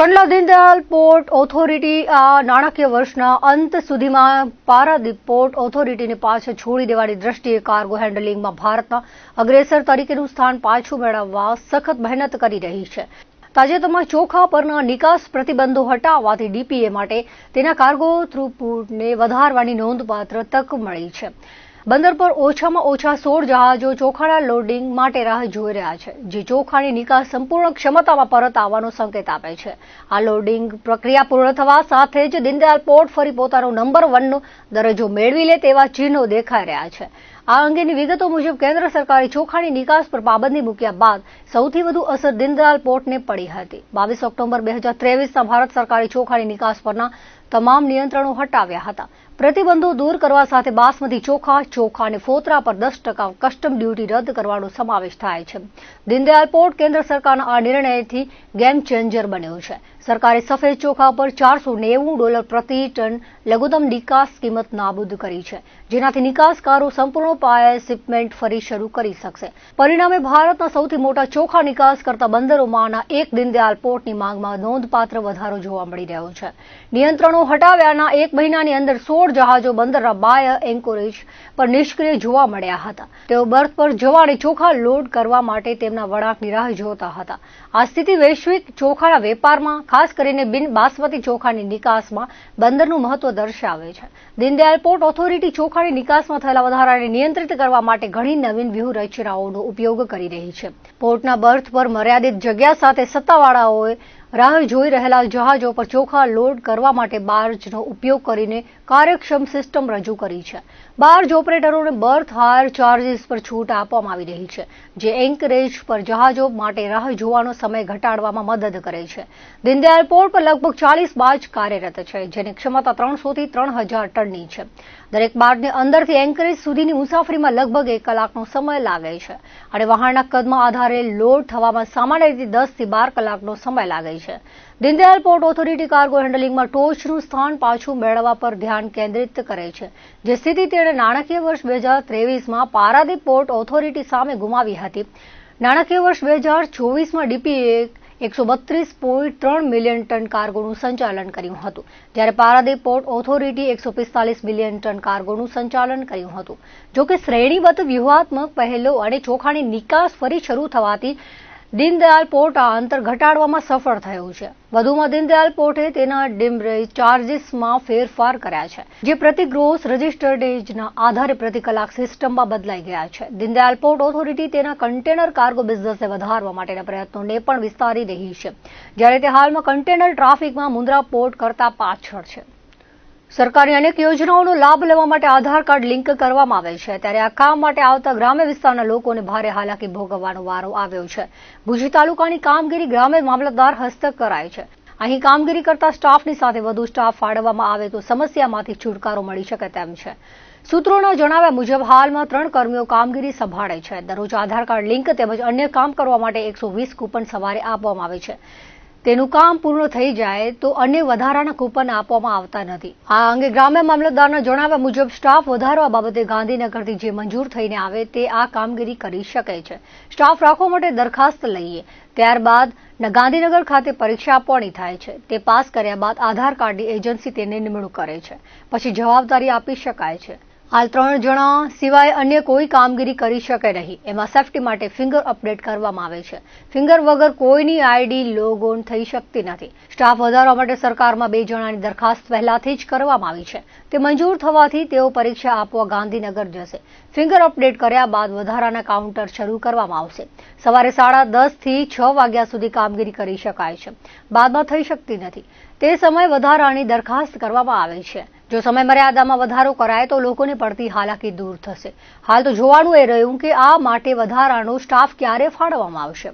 Kandla Deendayal port authority નાણાકીય વર્ષના અંત સુધીમાં પારાદીપ પોર્ટ ઓથોરિટીને પાછળ છોડી દેવાની દ્રષ્ટિએ કાર્ગો હેન્ડલિંગમાં ભારતના અગ્રેસર તરીકેનું સ્થાન પાછું મેળવવા સખત મહેનત કરી રહી છે. તાજેતરમાં ચોખા પરના નિકાસ પ્રતિબંધો હટાવવાથી ડીપીએ માટે તેના કાર્ગો થ્રુપુટને વધારવાની નોંધપાત્ર તક મળી છે. બંદર પર ઓછામાં ઓછા 16 જહાજો ચોખાના લોડિંગ માટે રાહ જોઈ રહ્યા છે, જે ચોખાની નિકાસ સંપૂર્ણ ક્ષમતામાં પરત આવવાનો સંકેત આપે છે. આ લોડિંગ પ્રક્રિયા પૂર્ણ થવા સાથે જ દીનદયાલ પોર્ટ ફરી પોતાનો નંબર 1નો દરજ્જો મેળવી લે તેવા ચિહ્નો દેખાઈ રહ્યા છે. આ અંગેની વિગતો મુજબ કેન્દ્ર સરકારે ચોખાની નિકાસ પર પાબંદી મૂક્યા બાદ સૌથી વધુ અસર દીનદયાલ પોર્ટને પડી હતી. 22 ઓક્ટોબર 2023ના ભારત સરકારે ચોખાની નિકાસ પરના તમામ નિયંત્રણો હટાવ્યા હતા. પ્રતિબંધો દૂર કરવા સાથે બાસમતી ચોખા અને ફોતરા પર 10% કસ્ટમ ડ્યુટી રદ કરવાનો સમાવેશ થાય છે. દીનદયાલ પોર્ટ કેન્દ્ર સરકારના આ નિર્ણયથી ગેમ ચેન્જર બન્યો છે. સરકારે સફેદ ચોખા પર $490 પ્રતિ ટન લઘુત્તમ નિકાસ કિંમત નાબૂદ કરી છે, જેનાથી નિકાસકારો સંપૂર્ણ પાયે શિપમેન્ટ ફરી શરૂ કરી શકશે. પરિણામે ભારતના સૌથી મોટા ચોખા નિકાસ કરતા બંદરોમાંના એક દીનદયાલ પોર્ટની માંગમાં નોંધપાત્ર વધારો જોવા મળી રહ્યો છે. નિયંત્રણો હટાવ્યાના એક મહિનાની અંદર 16 જહાજો બંદરના બાય એન્કોરેજ પર નિષ્ક્રિય જોવા મળ્યા હતા. તેઓ બર્થ પર જવા અને ચોખા લોડ કરવા માટે તેમના વળાંકની રાહ જોતા હતા. આ સ્થિતિ વૈશ્વિક ચોખાના વેપારમાં, ખાસ કરીને બિન બાસમતી ચોખાની નિકાસમાં બંદરનું મહત્વ દર્શાવે છે. દીનદયાલ પોર્ટ ઓથોરિટી ચોખાની નિકાસમાં થયેલા વધારાને નિયંત્રિત કરવા માટે ઘણી નવીન વ્યૂહરચનાઓનો ઉપયોગ કરી રહી છે. પોર્ટના બર્થ પર મર્યાદિત જગ્યા સાથે સત્તાવાળાઓએ રાહ જોઈ રહેલા જહાજો પર ચોખા લોડ કરવા માટે બાર્જનો ઉપયોગ કરીને કાર્યક્ષમ સિસ્ટમ રજૂ કરી છે. બાર્જ ઓપરેટરોને બર્થ હાયર ચાર્જીસ પર છૂટ આપવામાં આવી રહી છે, જે એન્કરેજ પર જહાજો માટે રાહ જોવાનો સમય ઘટાડવામાં મદદ કરે છે. દીનદયાલ પોર્ટ પર લગભગ 40 બાર્જ કાર્યરત છે, જેની ક્ષમતા 300 થી 3000 ટનની છે. દરેક બાર્જને અંદરથી એન્કરેજ સુધીની મુસાફરીમાં લગભગ 1 કલાકનો સમય લાગે છે અને વહાણના કદમાં આધારે લોડ થવામાં સામાન્ય રીતે 10 થી 12 કલાકનો સમય લાગે છે. દીનદયાલ પોર્ટ ઓથોરિટી કાર્ગો હેન્ડલિંગમાં ટોચનું સ્થાન પાછું મેળવવા પર ધ્યાન કેન્દ્રિત કરે છે, જે સ્થિતિ તેણે નાણાકીય વર્ષ 2023માં પારાદીપ પોર્ટ ઓથોરિટી સામે ગુમાવી હતી. નાણાકીય વર્ષ 2024માં ડીપીએ 132.3 મિલિયન ટન કાર્ગોનું સંચાલન કર્યું હતું, જ્યારે Paradip port authority 145 million ton કાર્ગોનું સંચાલન કર્યું હતું. જોકે શ્રેણીબદ્ધ વ્યૂહાત્મક પહેલો અને ચોખાની નિકાસ ફરી શરૂ થવાથી દીનદયાલ પોર્ટ આ અંતર ઘટાડવામાં સફળ થયું છે. વધુમાં દીનદયાલ પોર્ટે તેના ડિમરેજ ચાર્જીસમાં ફેરફાર કર્યા છે, જે પ્રતિ ગ્રોસ રજિસ્ટર્ડેજના આધારે પ્રતિ કલાક સિસ્ટમમાં બદલાઈ ગયા છે. દીનદયાલ પોર્ટ ઓથોરિટી તેના કન્ટેનર કાર્ગો બિઝનેસને વધારવા માટેના પ્રયત્નોને પણ વિસ્તારી રહી છે, જ્યારે તે હાલમાં કન્ટેનર ટ્રાફિકમાં મુન્દ્રા પોર્ટ કરતાં પાછળ છે. સરકારની અનેક યોજનાઓનો લાભ લેવા માટે આધાર કાર્ડ લિંક કરવામાં આવે છે, ત્યારે આ કામ માટે આવતા ગ્રામ્ય વિસ્તારના લોકોને ભારે હાલાકી ભોગવવાનો વારો આવ્યો છે. ભુજ તાલુકાની કામગીરી ગ્રામ્ય મામલતદાર હસ્તક કરાય છે. અહીં કામગીરી કરતા સ્ટાફની સાથે વધુ સ્ટાફ ફાળવવામાં આવે તો સમસ્યામાંથી છુટકારો મળી શકે તેમ છે. સૂત્રોના જણાવ્યા મુજબ હાલમાં 3 કર્મીઓ કામગીરી સંભાળે છે. દરરોજ આધાર કાર્ડ લિંક તેમજ અન્ય કામ કરવા માટે 120 કૂપન સવારે આપવામાં આવે છે. તેનું કામ પૂર્ણ થઈ જાય તો અન્ય વધારાના કૂપન આપવામાં આવતા નથી. આ અંગે ગ્રામ્ય મામલતદારના જણાવ્યા મુજબ સ્ટાફ વધારવા બાબતે ગાંધીનગરથી જે મંજૂર થઈને આવે તે આ કામગીરી કરી શકે છે. સ્ટાફ રાખવા માટે દરખાસ્ત લઈએ, ત્યારબાદ ગાંધીનગર ખાતે પરીક્ષા આપવાની થાય છે. તે પાસ કર્યા બાદ આધાર કાર્ડની એજન્સી તેને નિમણૂક કરે છે, પછી જવાબદારી આપી શકાય છે. હાલ 3 જણા સિવાય અન્ય કોઈ કામગીરી કરી શકે નહીં. એમાં સેફટી માટે ફિંગર અપડેટ કરવામાં આવે છે. ફિંગર વગર કોઈની આઈડી લોગ ઓન થઈ શકતી નથી. સ્ટાફ વધારવા માટે સરકારમાં 2 જણાની દરખાસ્ત પહેલાથી જ કરવામાં આવી છે. તે મંજૂર થવાથી તેઓ પરીક્ષા આપવા ગાંધીનગર જશે. ફિંગર અપડેટ કર્યા બાદ વધારાના કાઉન્ટર શરૂ કરવામાં આવશે. સવારે 10:30 થી 6 વાગ્યા સુધી કામગીરી કરી શકાય છે, બાદમાં થઈ શકતી નથી. તે સમય વધારાની દરખાસ્ત કરવામાં આવે છે. જો સમય મર્યાદામાં વધારો કરાય તો લોકોને પડતી હાલાકી દૂર થશે. હાલ તો જોવાનું એ રહ્યું કે આ માટે વધારાનો સ્ટાફ ક્યારે ફાળવવામાં આવશે.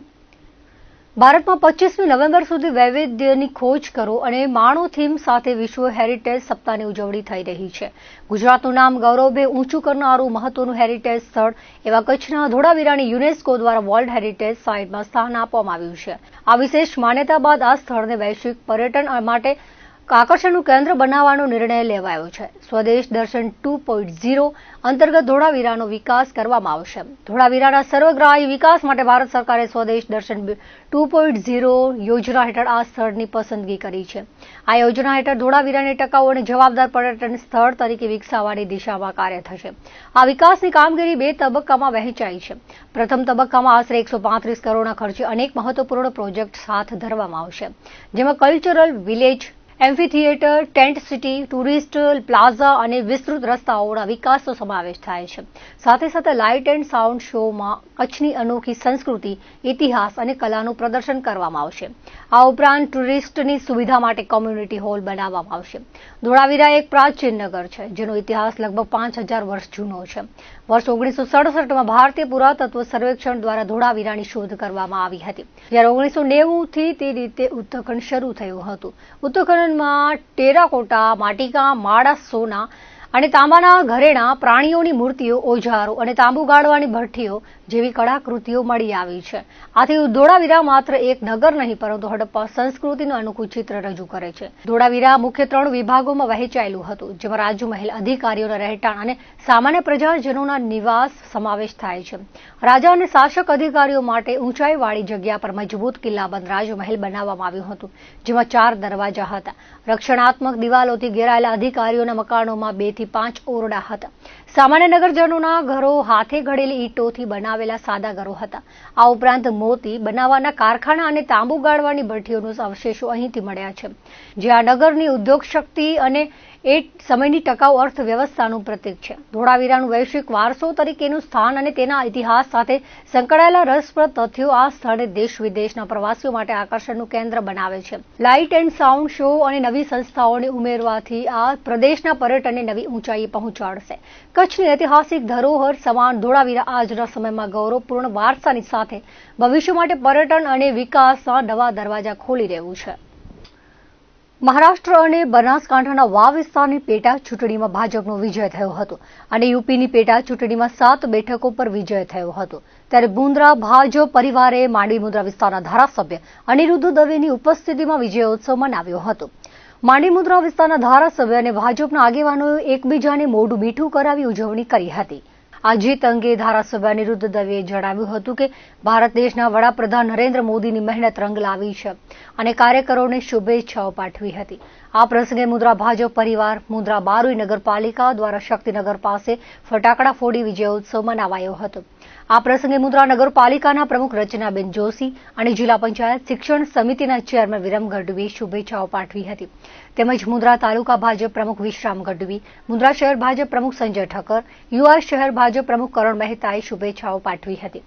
ભારતમાં 25મી નવેમ્બર સુધી વૈવિધ્યની ખોજ કરો અને માણો થીમ સાથે વિશ્વ હેરિટેજ સપ્તાહની ઉજવણી થઈ રહી છે. ગુજરાતનું નામ ગૌરવભેર ઊંચું કરનારું મહત્વનું હેરિટેજ સ્થળ એવા કચ્છના ધોળાવીરાની યુનેસ્કો દ્વારા વર્લ્ડ હેરિટેજ સાઇટમાં સ્થાન આપવામાં આવ્યું છે. આ વિશેષ માન્યતા બાદ આ સ્થળને વૈશ્વિક પર્યટન માટે આકર્ષણનું કેન્દ્ર બનાવવાનો નિર્ણય લેવાયો છે. સ્વદેશ દર્શન 2.0 અંતર્ગત ધોળાવીરાનો વિકાસ કરવામાં આવશે. ધોળાવીરાના સર્વગ્રાહી વિકાસ માટે ભારત સરકારે સ્વદેશ દર્શન 2.0 યોજના હેઠળ આ સ્થળની પસંદગી કરી છે. આ યોજના હેઠળ ધોળાવીરાને ટકાઉ અને જવાબદાર પર્યટન સ્થળ તરીકે વિકસાવવાની દિશામાં કાર્ય થશે. આ વિકાસની કામગીરી 2 તબક્કામાં વહેંચાઈ છે. પ્રથમ તબક્કામાં આશરે 135 કરોડના ખર્ચે અનેક મહત્વપૂર્ણ પ્રોજેક્ટ હાથ ધરવામાં આવશે, જેમાં cultural village, amphitheatre, tent city, tourist plaza અને વિસ્તૃત રસ્તાઓના વિકાસનો સમાવેશ થાય છે. સાથે સાથે લાઇટ એન્ડ સાઉન્ડ શોમાં કચ્છની અનોખી સંસ્કૃતિ, ઇતિહાસ અને કલાનું પ્રદર્શન કરવામાં આવશે. આ ઉપરાંત ટુરિસ્ટની સુવિધા માટે કોમ્યુનિટી હોલ બનાવવામાં આવશે. ધોળાવીરા એક પ્રાચીન નગર છે, જેનો ઇતિહાસ લગભગ 5000 વર્ષ જૂનો છે. વર્ષ 1967માં ભારતીય પુરાતત્વ સર્વેક્ષણ દ્વારા ધોળાવીરાની શોધ કરવામાં આવી હતી, જ્યારે 1990થી તે રીતે ઉત્ખનન શરૂ થયું હતું. ઉત્ખનનમાં ટેરાકોટા, માટીકામ, માળા, સોના અને તાંબાના ઘરેણાં, પ્રાણીઓની મૂર્તિઓ, ઓજારો અને તાંબુ ગાળવાની ભઠ્ઠીઓ જેવી કળાકૃતિઓ મળી આવી છે. આથી ધોળાવીરા માત્ર એક નગર નહીં, પરંતુ હડપ્પા સંસ્કૃતિનું અનોખું ચિત્ર રજૂ કરે છે. ધોળાવીરા મુખ્ય 3 વિભાગોમાં વહેંચાયેલું હતું, જેમાં રાજમહેલ, અધિકારીઓના રહેઠાણ અને સામાન્ય પ્રજાજનોના નિવાસ સમાવેશ થાય છે. રાજા અને શાસક અધિકારીઓ માટે ઊંચાઈવાળી જગ્યા પર મજબૂત કિલ્લાબંધ રાજમહેલ બનાવવામાં આવ્યું હતું, જેમાં 4 દરવાજા હતા. રક્ષણાત્મક દિવાલોથી ઘેરાયેલા અધિકારીઓના મકાનોમાં 2 થી 5 ઓરડા હતા. સામાન્ય નગરજનોના ઘરો હાથે ઘડેલી ઈંટોથી બનાવેલા સાદા ઘરો હતા. આ ઉપરાંત મોતી બનાવવાના કારખાના અને તાંબુ ગાળવાની ભઠ્ઠીઓના અવશેષો અહીંથી મળ્યા છે, જે આ નગરની ઉદ્યોગ શક્તિ અને એ સમયની ટકાઉ અર્થવ્યવસ્થાનું પ્રતીક છે. ધોળાવીરાનું વૈશ્વિક વારસો તરીકેનું સ્થાન અને તેના ઇતિહાસ સાથે સંકળાયેલા રસપ્રદ તથ્યો આ સ્થળને દેશ વિદેશના પ્રવાસીઓ માટે આકર્ષણનું કેન્દ્ર બનાવે છે. લાઇટ એન્ડ સાઉન્ડ શો અને નવી સંસ્થાઓને ઉમેરવાથી આ પ્રદેશના પર્યટનને નવી ઊંચાઈએ પહોંચાડશે. કચ્છની ઐતિહાસિક ધરોહર સમાન ધોળાવીરા આજના સમયમાં ગૌરવપૂર્ણ વારસાની સાથે ભવિષ્ય માટે પર્યટન અને વિકાસના નવા દરવાજા ખોલી રહ્યું છે. મહારાષ્ટ્ર અને બનાસકાંઠાના વાવ વિસ્તારની પેટા ચૂંટણીમાં ભાજપનો વિજય થયો હતો અને યુપીની પેટા ચૂંટણીમાં 7 બેઠકો પર વિજય થયો હતો. ત્યારે મુન્દ્રા ભાજપ પરિવારે માંડવી મુન્દ્રા વિસ્તારના ધારાસભ્ય અનિરુદ્ધ દવેની ઉપસ્થિતિમાં વિજયોત્સવ મનાવ્યો હતો. માંડવી મુન્દ્રા વિસ્તારના ધારાસભ્ય અને ભાજપના આગેવાનોએ એકબીજાને મોઢું મીઠું કરાવી ઉજવણી કરી હતી. આ જીત અંગે ધારાસભ્ય અનિરુદ્ધ દવેએ જણાવ્યું હતું કે ભારત દેશના વડાપ્રધાન નરેન્દ્ર મોદીની મહેનત રંગ લાવી છે અને કાર્યકરોને શુભેચ્છાઓ પાઠવી હતી. આ પ્રસંગે મુન્દ્રા ભાજપ પરિવાર, મુન્દ્રા બારોઈ નગરપાલિકા દ્વારા શક્તિનગર પાસે ફટાકડા ફોડી વિજયોત્સવ મનાવાયો હતો. આ પ્રસંગે મુન્દ્રા નગરપાલિકાના પ્રમુખ રચનાબેન જોશી અને જિલ્લા પંચાયત શિક્ષણ સમિતિના ચેરમેન વિરમ ગઢવીએ શુભેચ્છાઓ પાઠવી હતી. તેમજ મુન્દ્રા તાલુકા ભાજપ પ્રમુખ વિશ્રામ ગઢવી, મુન્દ્રા શહેર ભાજપ પ્રમુખ સંજય ઠક્કર, યુવા શહેર ભાજપ પ્રમુખ કરણ મહેતાએ શુભેચ્છાઓ પાઠવી હતી.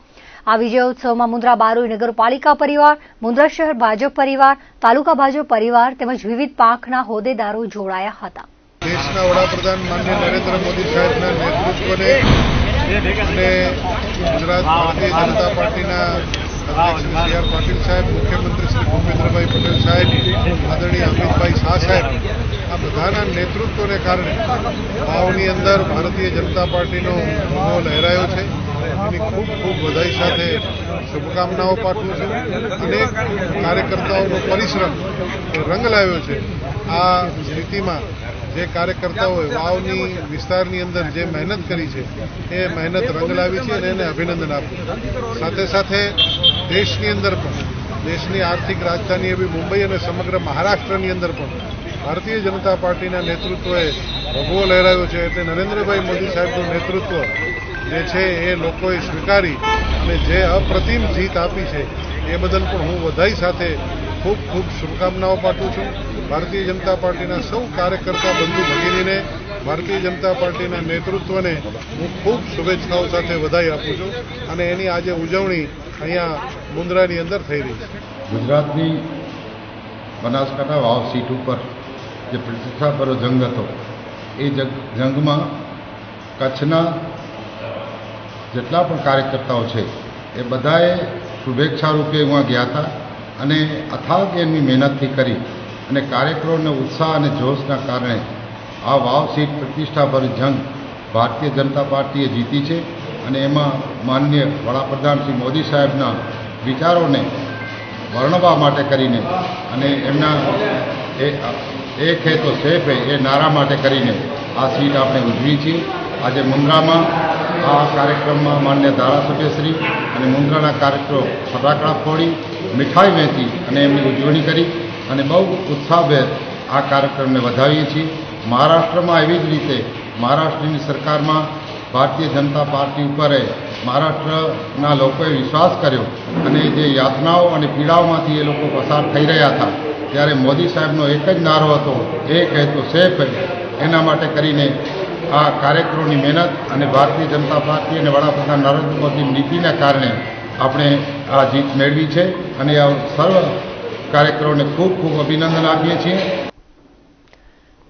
આ વિજયોત્સવમાં મુન્દ્રા બારોઈ નગરપાલિકા પરિવાર, મુન્દ્રા શહેર ભાજપ પરિવાર, તાલુકા ભાજપ પરિવાર તેમજ વિવિધ પાંખના હોદ્દેદારો જોડાયા હતા. દેશના વડાપ્રધાન માનનીય નરેન્દ્ર મોદી સાહેબના નેતૃત્વને અને ગુજરાત ભારતીય જનતા પાર્ટીના અધ્યક્ષ શ્રી સી આર પાટીલ સાહેબ, મુખ્યમંત્રી શ્રી ભૂપેન્દ્રભાઈ પટેલ સાહેબ, આદરણીય અમિતભાઈ શાહ સાહેબ, આ બધાના નેતૃત્વને કારણે વાવની અંદર ભારતીય જનતા પાર્ટીનો ઝંડો લહેરાયો છે. એની ખૂબ ખૂબ વધાઈ સાથે શુભકામનાઓ પાઠવું છું. અનેક કાર્યકર્તાઓનો પરિશ્રમ રંગ લાવ્યો છે. આ સ્થિતિમાં જે કાર્યકર્તાઓએ વાવની વિસ્તારની અંદર જે મહેનત કરી છે એ મહેનત રંગ લાવી છે અને એને અભિનંદન આપું. સાથે સાથે દેશની અંદર પણ, દેશની આર્થિક રાજધાની એવી મુંબઈ અને સમગ્ર મહારાષ્ટ્રની અંદર પણ ભારતીય જનતા પાર્ટીના નેતૃત્વએ ભગવો લહેરાયો છે. એટલે નરેન્દ્રભાઈ મોદી સાહેબનું નેતૃત્વ જે છે એ લોકોએ સ્વીકારી અને જે અપ્રતિમ જીત આપી છે એ બદલ પણ હું વધાઈ સાથે ખૂબ ખૂબ શુભકામનાઓ પાઠવું છું. ભારતીય જનતા પાર્ટીના સૌ કાર્યકર્તા બંધુ ભગીનીને, ભારતીય જનતા પાર્ટીના નેતૃત્વને હું ખૂબ શુભેચ્છાઓ સાથે વધાઈ આપું છું અને એની આજે ઉજવણી અહીંયા મુન્દ્રાની અંદર થઈ રહી છે. ગુજરાતની બનાસકાંઠા વાવ સીટ ઉપર જે પ્રતિષ્ઠાભર્યો જંગ હતો એ જંગમાં કચ્છના જેટલા પણ કાર્યકર્તાઓ છે એ બધાએ શુભેચ્છા રૂપે ઉहाँ ગયા હતા અને અથાગ એમની મહેનતથી કરી અને કાર્યકરોને ઉત્સાહ અને જોશના કારણે આ વાવ સીટ પ્રતિષ્ઠાભર જંગ ભારતીય જનતા પાર્ટીએ જીતી છે અને એમાં માનનીય વડાપ્રધાન શ્રી મોદી સાહેબના વિચારોને વર્ણવવા માટે કરીને અને એમના એક હે તો સેફ હે એ નારા માટે કરીને આ સીટ આપણે ઉજવી છે. આજે મુન્દ્રામાં આ કાર્યક્રમમાં માન્ય ધારાસભ્યશ્રી અને મુન્દ્રાના કાર્યકરો ફટાકડા ફોડી મીઠાઈ વહેંચી અને એમની ઉજવણી કરી અને બહુ ઉત્સાહભેર આ કાર્યક્રમને વધાવીએ છીએ. મહારાષ્ટ્રમાં એવી જ રીતે મહારાષ્ટ્રની સરકારમાં ભારતીય જનતા પાર્ટી ઉપર મહારાષ્ટ્રના લોકોએ વિશ્વાસ કર્યો અને જે યાતનાઓ અને પીડાઓમાંથી એ લોકો પસાર થઈ રહ્યા હતા ત્યારે મોદી સાહેબનો એક જ નારો હતો, એક હે તો સેફ હે. એના માટે કરીને આ કાર્યકરોની મહેનત અને ભારતીય જનતા પાર્ટી અને વડાપ્રધાન નરેન્દ્ર મોદીની નીતિના કારણે આપણે આ જીત મેળવી છે અને આ સર્વ કાર્યકરોને ખૂબ ખૂબ અભિનંદન આપીએ છીએ.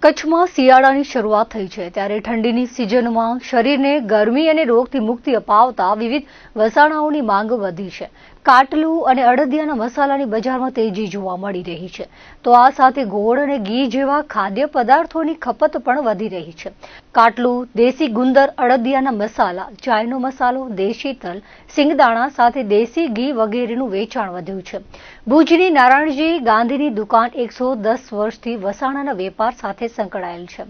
કચ્છમાં શિયાળાની શરૂઆત થઈ છે ત્યારે ઠંડીની સિઝનમાં શરીરને ગરમી અને રોગથી મુક્તિ અપાવતા વિવિધ વસાણાઓની માંગ વધી છે. કાટલું અને અડદિયાના મસાલાની બજારમાં તેજી જોવા મળી રહી છે, તો આ સાથે ગોળ અને ઘી જેવા ખાદ્ય પદાર્થોની ખપત પણ વધી રહી છે. કાટલું, દેશી ગુંદર, અડદિયાના મસાલા, ચાયનો મસાલો, દેશી તલ, સિંગદાણા સાથે દેશી ઘી વગેરેનું વેચાણ વધ્યું છે. ભુજની નારાયણજી ગાંધીની દુકાન 110 વર્ષથી વસાણાના વેપાર સાથે સંકળાયેલ છે,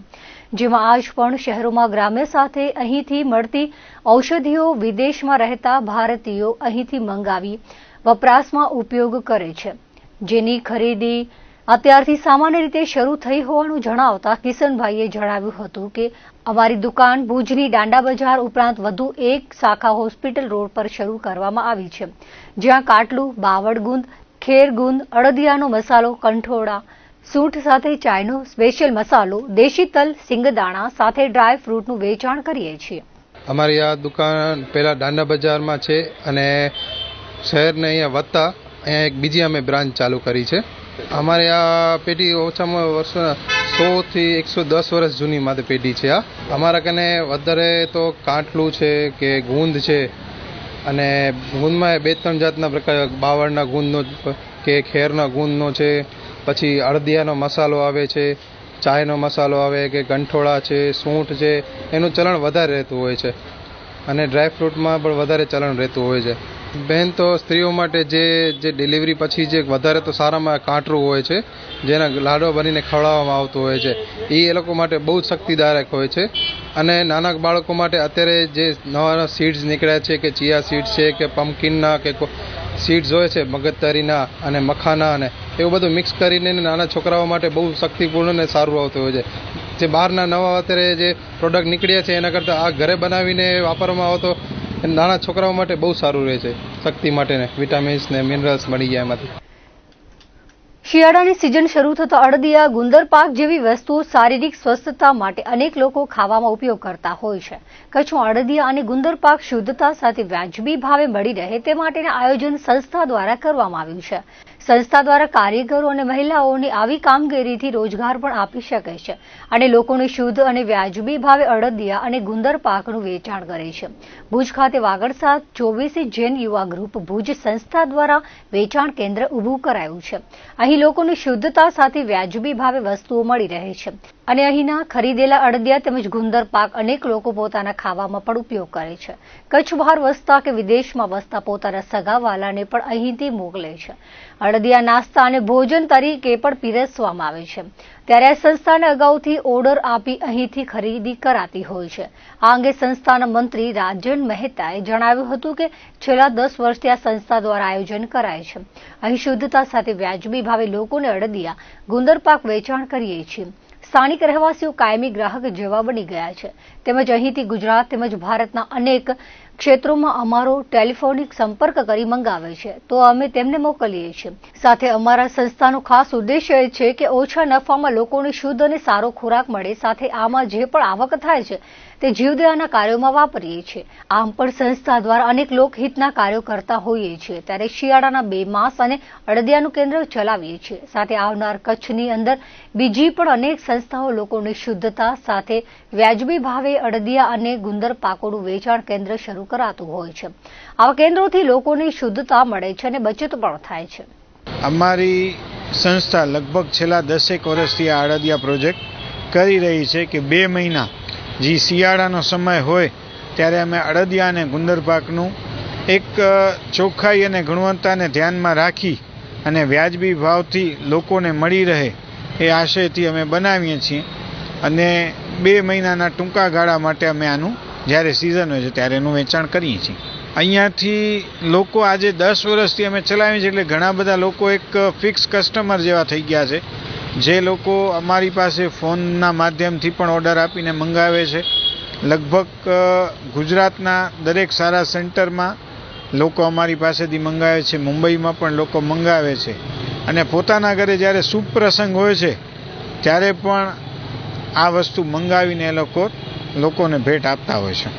જેમાં આજ પણ શહેરોમાં ગ્રામ્ય સાથે અહીંથી મળતી ઔષધિઓ વિદેશમાં રહેતા ભારતીયો અહીંથી મંગાવી વપરાશમાં ઉપયોગ કરે છે, જેની ખરીદી અત્યારથી સામાન્ય રીતે શરૂ થઈ હોવાનું જણાવતા કિશનભાઈએ જણાવ્યું હતું કે અમારી દુકાન ભુજની દાંડા બજાર ઉપરાંત વધુ એક શાખા હોસ્પિટલ રોડ પર શરૂ કરવામાં આવી છે, જ્યાં કાટલું, બાવળગુંદ, ખેરગુંદ, અડદિયાનો મસાલો, કંઠોળા, સૂંઠ સાથે ચાયનો સ્પેશિયલ મસાલો, દેશી તલ, સિંગદાણા સાથે ડ્રાય ફ્રૂટનું વેચાણ કરીએ છીએ. અમારી આ દુકાન પહેલાં દાંડા બજારમાં છે અને શહેરને અહીંયા વધતા અહીંયા એક બીજી અમે બ્રાન્ચ ચાલુ કરી છે. અમારે આ પેઢી ઓછામાં વર્ષ 100 થી 110 વર્ષ જૂની માથે પેઢી છે. આ અમારા કને વધારે તો કાટલું છે કે ગુંદ છે અને ગુંદમાં 2-3 જાતના પ્રકાર, બાવળના ગુંદનો કે ખેરના ગુંદનો છે, પછી અડદિયાનો મસાલો આવે છે, ચાયનો મસાલો આવે કે ગંઠોળા છે, સૂંઠ છે, એનું ચલણ વધારે રહેતું હોય છે અને ડ્રાય ફ્રૂટમાં પણ વધારે ચલણ રહેતું હોય છે. બહેન તો સ્ત્રીઓ માટે જે ડિલિવરી પછી જે વધારે તો સારામાં કાંટરું હોય છે, જેના લાડો બનીને ખવડાવવામાં આવતું હોય છે, એ લોકો માટે બહુ જ શક્તિદાયક હોય છે. અને નાના બાળકો માટે અત્યારે જે નવા સીડ્સ નીકળ્યા છે કે ચિયા સીડ્સ છે કે પમ્પકિનના કે સીડ્સ હોય છે, મગજતરીના અને મખાના અને એવું બધું મિક્સ કરીને નાના છોકરાઓ માટે બહુ શક્તિપૂર્ણ અને સારું આવતું હોય છે. જે બહારના નવા અત્યારે જે પ્રોડક્ટ નીકળ્યા છે એના કરતાં આ ઘરે બનાવીને વાપરવામાં આવતો નાના છોકરાઓ માટે બહુ સારું રહે છે. શક્તિ માટે ને વિટામિન્સ ને મિનરલ્સ મળી જાય એમાંથી. શિયાળાની સિઝન શરૂ થતા અડદિયા, ગુંદર પાક જેવી વસ્તુઓ શારીરિક સ્વસ્થતા માટે અનેક લોકો ખાવામાં ઉપયોગ કરતા હોય છે. કચ્છમાં અડદિયા અને ગુંદર પાક શુદ્ધતા સાથે વાજબી ભાવે મળી રહે તે માટેના આયોજન સંસ્થા દ્વારા કરવામાં આવ્યું છે. સંસ્થા દ્વારા કારીગરો અને મહિલાઓને આવી કામગીરીથી રોજગાર પણ આપી શકે છે અને લોકોને શુદ્ધ અને વાજબી ભાવે અડદિયા અને ગુંદર પાકનું વેચાણ કરે છે. ભુજ ખાતે વાગડસા 24 જૈન યુવા ગ્રુપ ભુજ સંસ્થા દ્વારા વેચાણ કેન્દ્ર ઊભું કરાયું છે. અહીં લોકોને શુદ્ધતા સાથે વાજબી ભાવે વસ્તુઓ મળી રહે છે અને અહીંના ખરીદેલા અડદિયા તેમજ ગુંદર પાક અનેક લોકો પોતાના ખાવામાં પણ ઉપયોગ કરે છે. કચ્છ બહાર વસતા કે વિદેશમાં વસતા પોતાના સગાવાલાને પણ અહીંથી મોકલે છે. અડદિયા નાસ્તા અને ભોજન તરીકે પણ પીરસવામાં આવે છે. ત્યારે આ સંસ્થાને અગાઉથી ઓર્ડર આપી અહીંથી ખરીદી કરાતી હોય છે. આ અંગે સંસ્થાના મંત્રી રાજન મહેતાએ જણાવ્યું હતું કે છેલ્લા 10 વર્ષથી આ સંસ્થા દ્વારા આયોજન કરાય છે. અહીં શુદ્ધતા સાથે વાજબી ભાવે લોકોને અડદિયા, ગુંદર પાક વેચાણ કરીએ છીએ. સ્થાનિક રહેવાસીઓ કાયમી ગ્રાહક જેવા બની ગયા છે તેમજ અહીંથી ગુજરાત તેમજ ભારતના અનેક ક્ષેત્રોમાં અમારો ટેલિફોનિક સંપર્ક કરી મંગાવે છે તો અમે તેમને મોકલીએ છીએ. સાથે અમારા સંસ્થાનો ખાસ ઉદ્દેશ્ય એ છે કે ઓછા નફામાં લોકોને શુદ્ધ અને સારો ખોરાક મળે, સાથે આમાં જે પણ આવક થાય છે તે જીવદયાના કાર્યોમાં વાપરીએ છીએ. આમ પણ સંસ્થા દ્વારા અનેક લોકહિતના કાર્યો કરતા હોઈએ છીએ. ત્યારે શિયાળાના 2 માસ અને અડદિયાનું કેન્દ્ર ચલાવીએ છીએ. સાથે આવનાર કચ્છની અંદર બીજી પણ અનેક સંસ્થાઓ લોકોને શુદ્ધતા સાથે વાજબી ભાવે અડદિયા અને ગુંદર પાકોનું વેચાણ કેન્દ્ર શરૂ કરાતું હોય છે. આવા કેન્દ્રોથી લોકોને શુદ્ધતા મળે છે અને બચત પણ થાય છે. અમારી સંસ્થા લગભગ છેલ્લા 10 વર્ષથી આ અડદિયા પ્રોજેક્ટ કરી રહી છે કે 2 મહિના જે શિયાળાનો સમય હોય ત્યારે અમે અડદિયા અને ગુંદર પાકનું એક ચોખ્ખાઈ અને ગુણવત્તાને ધ્યાનમાં રાખી અને વ્યાજબી ભાવથી લોકોને મળી રહે એ આશયથી અમે બનાવીએ છીએ અને 2 મહિનાના ટૂંકા ગાળા માટે અમે આનું જ્યારે સિઝન હોય છે ત્યારે એનું વેચાણ કરીએ છીએ. અહીંયાથી લોકો આજે 10 વર્ષથી અમે ચલાવીએ છીએ એટલે ઘણા બધા લોકો એક ફિક્સ કસ્ટમર જેવા થઈ ગયા છે, જે લોકો અમારી પાસે ફોનના માધ્યમથી પણ ઓર્ડર આપીને મંગાવે છે. લગભગ ગુજરાતના દરેક સારા સેન્ટરમાં લોકો અમારી પાસેથી મંગાવે છે, મુંબઈમાં પણ લોકો મંગાવે છે અને પોતાના ઘરે જ્યારે શુભ પ્રસંગ હોય છે ત્યારે પણ આ વસ્તુ મંગાવીને એ લોકોને ભેટ આપતા હોય છે.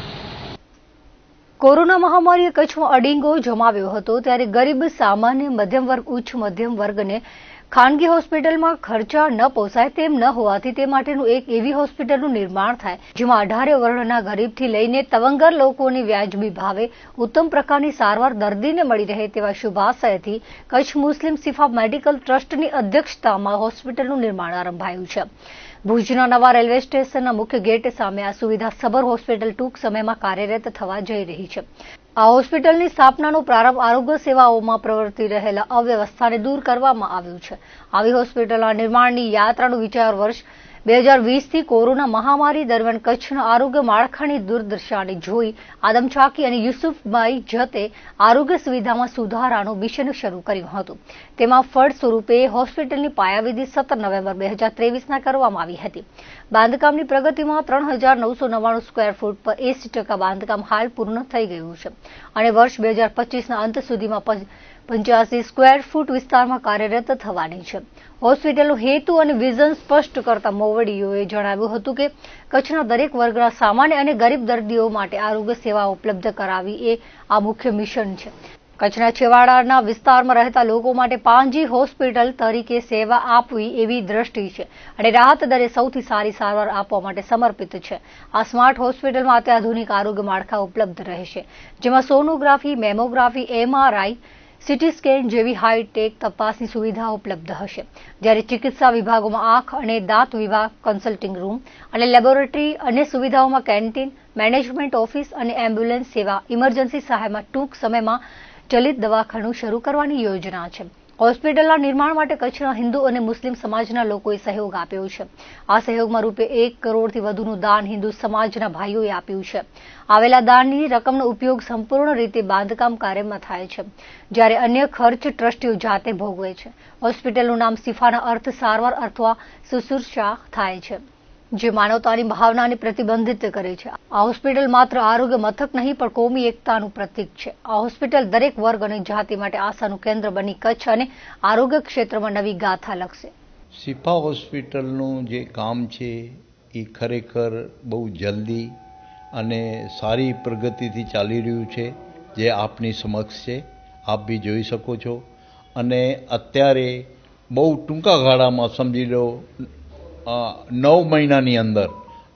કોરોના મહામારીએ કચ્છમાં અડીંગો જમાવ્યો હતો ત્યારે ગરીબ, સામાન્ય, મધ્યમ વર્ગ, ઉચ્ચ મધ્યમ વર્ગને ખાનગી હોસ્પિટલમાં ખર્ચા ન પોસાય તેમ ન હોવાથી તે માટેનું એક એવી હોસ્પિટલનું નિર્માણ થાય જેમાં 18 વર્ણના ગરીબથી લઈને તવંગર લોકોને વ્યાજબી ભાવે ઉત્તમ પ્રકારની સારવાર દર્દીને મળી રહે તેવા શુભાશયથી કચ્છ મુસ્લિમ શિફા મેડિકલ ટ્રસ્ટની અધ્યક્ષતામાં હોસ્પિટલનું નિર્માણ આરંભાયું છે. ભુજના નવા રેલવે સ્ટેશનના મુખ્ય ગેટ સામે આ સુવિધા સબર હોસ્પિટલ ટૂંક સમયમાં કાર્યરત થવા જઈ રહી છે. આ હોસ્પિટલની સ્થાપનાનો પ્રારંભ આરોગ્ય સેવાઓમાં પ્રવર્તી રહેલા અવ્યવસ્થાને દૂર કરવામાં આવ્યું છે. આવી હોસ્પિટલના નિર્માણની યાત્રાનું વિચાર વર્ષ 2020થી કોરોના મહામારી દરમિયાન કચ્છના આરોગ્ય માળખાની દુર્દશાને જોઈ આદમ ચાકી અને યુસુફભાઈ જતે આરોગ્ય સુવિધામાં સુધારાનું મિશન શરૂ કર્યું હતું. તેમાં ફળ સ્વરૂપે હોસ્પિટલની પાયાવિધિ 17 નવેમ્બર 2023ના કરવામાં આવી હતી. બાંધકામની પ્રગતિમાં 3999 સ્ક્વેર ફૂટ પર 80% બાંધકામ હાલ પૂર્ણ થઈ ગયું છે અને વર્ષ 2025ના અંત સુધીમાં 85 સ્ક્વેર ફૂટ વિસ્તારમાં કાર્યરત થવાની છે. હોસ્પિટલનો હેતુ અને વિઝન સ્પષ્ટ કરતા મોવડીઓએ જણાવ્યું હતું કે કચ્છના દરેક વર્ગના સામાન્ય અને ગરીબ દર્દીઓ માટે આરોગ્ય સેવાઓ ઉપલબ્ધ કરાવવી એ આ મુખ્ય મિશન છે. કચ્છના છેવાડાના વિસ્તારમાં રહેતા લોકો માટે પાંજી હોસ્પિટલ તરીકે સેવા આપવી એવી દ્રષ્ટિ છે અને રાહત દરે સૌથી સારી સારવાર આપવા માટે સમર્પિત છે. આ સ્માર્ટ હોસ્પિટલમાં અત્યાધુનિક આરોગ્ય માળખા ઉપલબ્ધ રહેશે, જેમાં sonography, mammography, MRI, city scan જેવી હાઈટેક તપાસની સુવિધા ઉપલબ્ધ હશે. જ્યારે ચિકિત્સા વિભાગોમાં આંખ અને દાંત વિભાગ, કન્સલ્ટિંગ રૂમ અને લેબોરેટરી અને સુવિધાઓમાં કેન્ટીન, મેનેજમેન્ટ ઓફિસ અને એમ્બ્યુલન્સ સેવા, ઇમરજન્સી સહાયમાં ટૂંક સમયમાં ચલિત દવાખાનું શરૂ કરવાની યોજના છે. હોસ્પિટલના નિર્માણ માટે કચ્છના હિન્દુ અને મુસ્લિમ સમાજના લોકોએ સહયોગ આપ્યો છે. આ સહયોગમાં રૂપિયા 1 કરોડથી વધુનું દાન હિન્દુ સમાજના ભાઈઓએ આપ્યું છે. આવેલા દાનની રકમનો ઉપયોગ સંપૂર્ણ રીતે બાંધકામ કાર્યમાં થાય છે, જ્યારે અન્ય ખર્ચ ટ્રસ્ટીઓ જાતે ભોગવે છે. હોસ્પિટલનું નામ શિફાના અર્થ સારવાર અથવા શુશ્રૂષા થાય છે, જે માનવતાની ભાવનાને પ્રતિબંધિત કરે છે. આ હોસ્પિટલ માત્ર આરોગ્ય મથક નહીં પણ કોમી એકતાનું પ્રતીક છે. આ હોસ્પિટલ દરેક વર્ગ અને જાતિ માટે આશાનું કેન્દ્ર બની કચ્છ અને આરોગ્ય ક્ષેત્રમાં નવી ગાથા લખશે. શિફા હોસ્પિટલનું જે કામ છે એ ખરેખર બહુ જલ્દી અને સારી પ્રગતિથી ચાલી રહ્યું છે, જે આપની સમક્ષ છે, આપ બી જોઈ શકો છો. અને અત્યારે બહુ ટૂંકા ગાળામાં સમજી લો 9 મહિનાની અંદર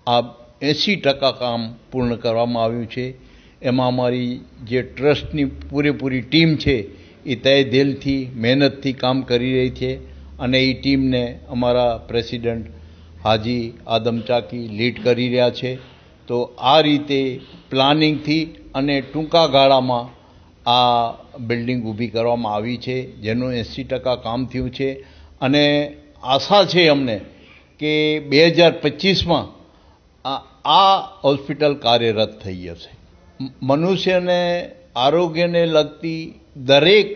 આ 80% કામ પૂર્ણ કરવામાં આવ્યું છે. એમાં અમારી જે ટ્રસ્ટની પૂરેપૂરી ટીમ છે એ તય દિલથી મહેનતથી કામ કરી રહી છે અને એ ટીમને અમારા પ્રેસિડન્ટ હાજી આદમ ચાકી લીડ કરી રહ્યા છે. તો આ રીતે પ્લાનિંગથી અને ટૂંકા ગાળામાં આ બિલ્ડિંગ ઊભી કરવામાં આવી છે, જેનું 80% કામ થયું છે અને આશા છે અમને કે 2025માં આ હોસ્પિટલ કાર્યરત થઈ જશે. મનુષ્યને આરોગ્યને લગતી દરેક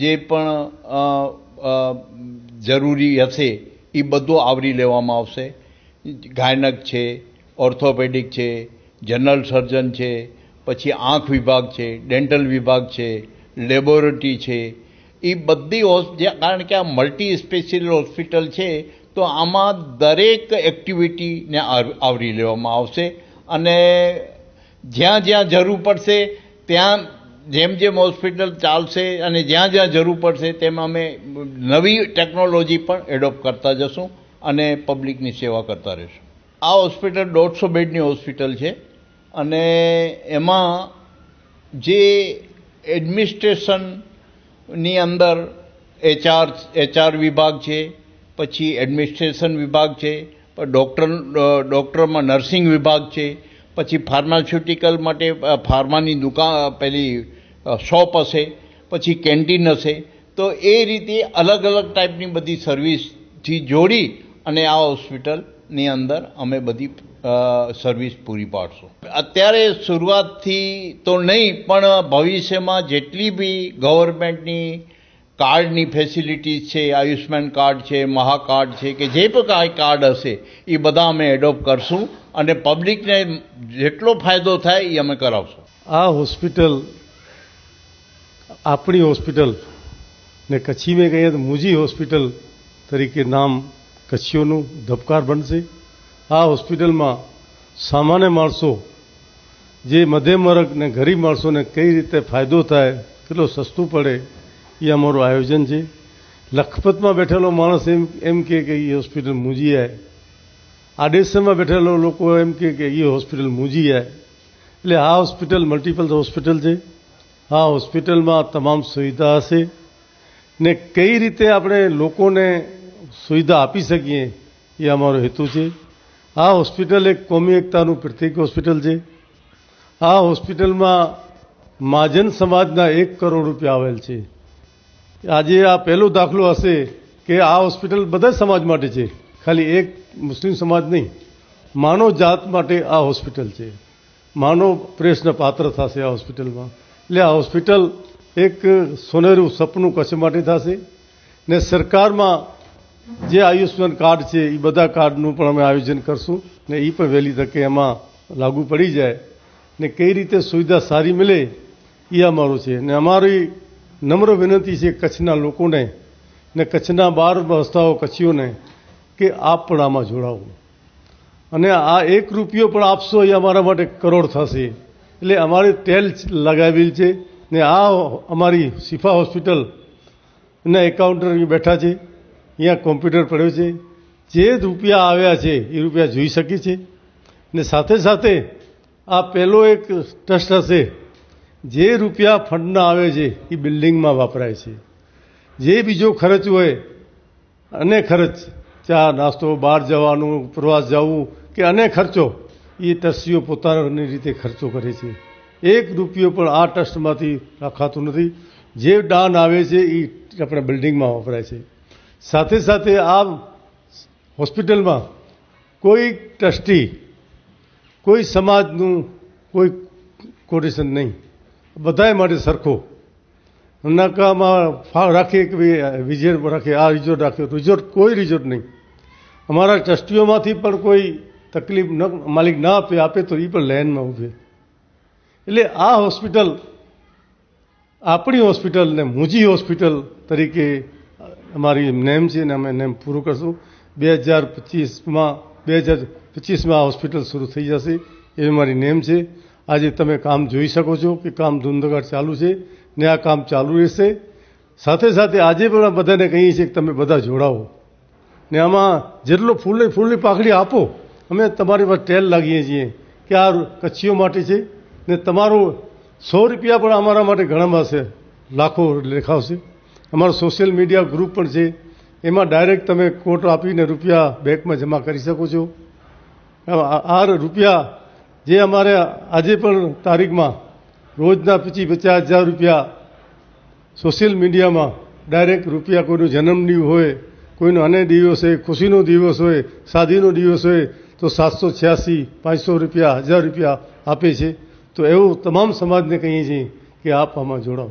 જે પણ જરૂરી હશે એ બધું આવરી લેવામાં આવશે. ગાયનક છે, ઓર્થોપેડિક છે, જનરલ સર્જન છે, પછી આંખ વિભાગ છે, ડેન્ટલ વિભાગ છે, લેબોરેટરી છે, એ બધી કારણ કે આ મલ્ટી સ્પેશિયલ હોસ્પિટલ છે તો આમાં દરેક એક્ટિવિટીને આવરી લેવામાં આવશે અને જ્યાં જ્યાં જરૂર પડશે ત્યાં જેમ જેમ હોસ્પિટલ ચાલશે અને જ્યાં જ્યાં જરૂર પડશે તેમાં અમે નવી ટેકનોલોજી પણ એડોપ્ટ કરતા જશું અને પબ્લિકની સેવા કરતા રહીશું. આ હોસ્પિટલ 150 બેડની હોસ્પિટલ છે અને એમાં જે એડમિનિસ્ટ્રેશનની અંદર HR વિભાગ છે, પછી એડમિનિસ્ટ્રેશન વિભાગ છે, ડૉક્ટરમાં નર્સિંગ વિભાગ છે, પછી ફાર્માસ્યુટિકલ માટે ફાર્માની દુકાન પેલી શોપ હશે, પછી કેન્ટીન હશે. તો એ રીતે અલગ અલગ ટાઈપની બધી સર્વિસ થી જોડી અને આ હોસ્પિટલની અંદર અમે બધી સર્વિસ પૂરી પાડશું. અત્યારે શરૂઆતથી તો નહીં, પણ ભવિષ્યમાં જેટલી બી ગવર્મેન્ટની કાર્ડની ફેસિલિટીઝ છે, આયુષ્માન કાર્ડ છે, મહાકાર્ડ છે, કે જે પણ કાંઈ કાર્ડ હશે એ બધા અમે એડોપ્ટ કરશું અને પબ્લિકને જેટલો ફાયદો થાય એ અમે કરાવશું. આ હોસ્પિટલ આપણી હોસ્પિટલ ને કચ્છી મેં કહીએ તો મુજી હોસ્પિટલ તરીકે નામ કચ્છીઓનું ધબકાર બનશે. આ હોસ્પિટલમાં સામાન્ય માણસો, જે મધ્યમ વર્ગ ને ગરીબ માણસોને કઈ રીતે ફાયદો થાય, કેટલો સસ્તું પડે, એ અમારું આયોજન છે. લખપતમાં બેઠેલો માણસ એમ કે એ હોસ્પિટલ મુજી આય, આડેસરમાં બેઠેલો લોકો એમ કે એ હોસ્પિટલ મુજી આય. એટલે આ હોસ્પિટલ મલ્ટિપલ હોસ્પિટલ છે. આ હોસ્પિટલમાં તમામ સુવિધા હશે ને કઈ રીતે આપણે લોકોને સુવિધા આપી શકીએ એ અમારો હેતુ છે. આ હોસ્પિટલ એક કોમી એકતાનું પ્રતીક હોસ્પિટલ છે. આ હોસ્પિટલમાં મહાજન સમાજના 1 કરોડ રૂપિયા આવેલ છે. આજે આ પહેલો દાખલો હશે કે આ હોસ્પિટલ બધા સમાજ માટે છે, ખાલી એક મુસ્લિમ સમાજ નહીં, માનવ જાત માટે આ હોસ્પિટલ છે. માનવ પ્રેસને પાત્ર થશે આ હોસ્પિટલમાં. એટલે આ હોસ્પિટલ એક સોનેરું સપનું કચ્છ માટે થશે ને સરકારમાં જે આયુષ્માન કાર્ડ છે એ બધા કાર્ડનું પણ અમે આયોજન કરશું ને એ પણ વહેલી તકે એમાં લાગુ પડી જાય ને કઈ રીતે સુવિધા સારી મળે એ અમારું છે. ને અમારી નમ્ર વિનંતી છે કચ્છના લોકોને ને કચ્છના બહાર વસતા કચ્છીઓને કે આપ પણ આમાં જોડાવો અને આ 1 રૂપિયો પણ આપશો એ અમારા માટે કરોડ થશે. એટલે અમારી ટેલ લગાવેલ છે ને આ અમારી શિફા હોસ્પિટલ એના એકાઉન્ટર બેઠા છે, અહીંયા કોમ્પ્યુટર પડ્યો છે, જે રૂપિયા આવ્યા છે એ રૂપિયા જોઈ શકે છે. ને સાથે સાથે આ પહેલો એક ટ્રસ્ટ હશે, જે રૂપિયા ફંડના આવે છે એ બિલ્ડિંગમાં વપરાય છે. જે બીજો ખર્ચ હોય, અને ખર્ચ ચા નાસ્તો, બહાર જવાનું, પ્રવાસ જવું કે અનેક ખર્ચો એ ટ્રસ્ટીઓ પોતાની રીતે ખર્ચો કરે છે. 1 રૂપિયો પણ આ ટ્રસ્ટમાંથી રાખાતું નથી. જે દાન આવે છે એ આપણા બિલ્ડિંગમાં વપરાય છે. સાથે સાથે આ હોસ્પિટલમાં કોઈ ટ્રસ્ટી, કોઈ સમાજનું કોઈ કોટેશન નહીં, બધાય માટે સરખો. નકામાં રાખીએ કે ભાઈ વિઝિટ રાખીએ, આ રિઝોર્ટ રાખ્યો, રિઝોર્ટ કોઈ રિઝોર્ટ નહીં. અમારા ટ્રસ્ટીઓમાંથી પણ કોઈ તકલીફ માલિક ના આપે તો એ પણ લાઇનમાં ઊભે. એટલે આ હોસ્પિટલ આપણી હોસ્પિટલ ને મુજી હોસ્પિટલ તરીકે અમારી નેમ છે ને અમે નેમ પૂરું કરશું. 2025માં આ હોસ્પિટલ શરૂ થઈ જશે એ મારી નેમ છે. આજે તમે કામ જોઈ શકો છો કે કામ ધૂંધગાટ ચાલુ છે ને આ કામ ચાલુ રહેશે. સાથે સાથે આજે પણ બધાને કહીએ છીએ કે તમે બધા જોડાવો ને આમાં જેટલો ફૂલની પાકડી આપો, અમે તમારી પર ટેલ લાગીએ છીએ કે આ કચ્છીઓ માટે છે ને તમારો 100 રૂપિયા પણ અમારા માટે ઘણા હશે, લાખો લેખાવશે. અમારો સોશિયલ મીડિયા ગ્રુપ પણ છે, એમાં ડાયરેક્ટ તમે કોટ આપીને રૂપિયા બેંકમાં જમા કરી શકો છો. આ રૂપિયા જે અમારે આજે પણ તારીખમાં રોજના 50,000 રૂપિયા સોશિયલ મીડિયામાં ડાયરેક્ટ રૂપિયા, કોઈનો જન્મદિવસ હોય, કોઈનો અન્ય દિવસ હોય, ખુશીનો દિવસ હોય, શાદીનો દિવસ હોય તો 786, 500 રૂપિયા, 1000 રૂપિયા આપે છે. તો એવું તમામ સમાજને કહીએ છીએ કે આપ આમાં જોડાઓ.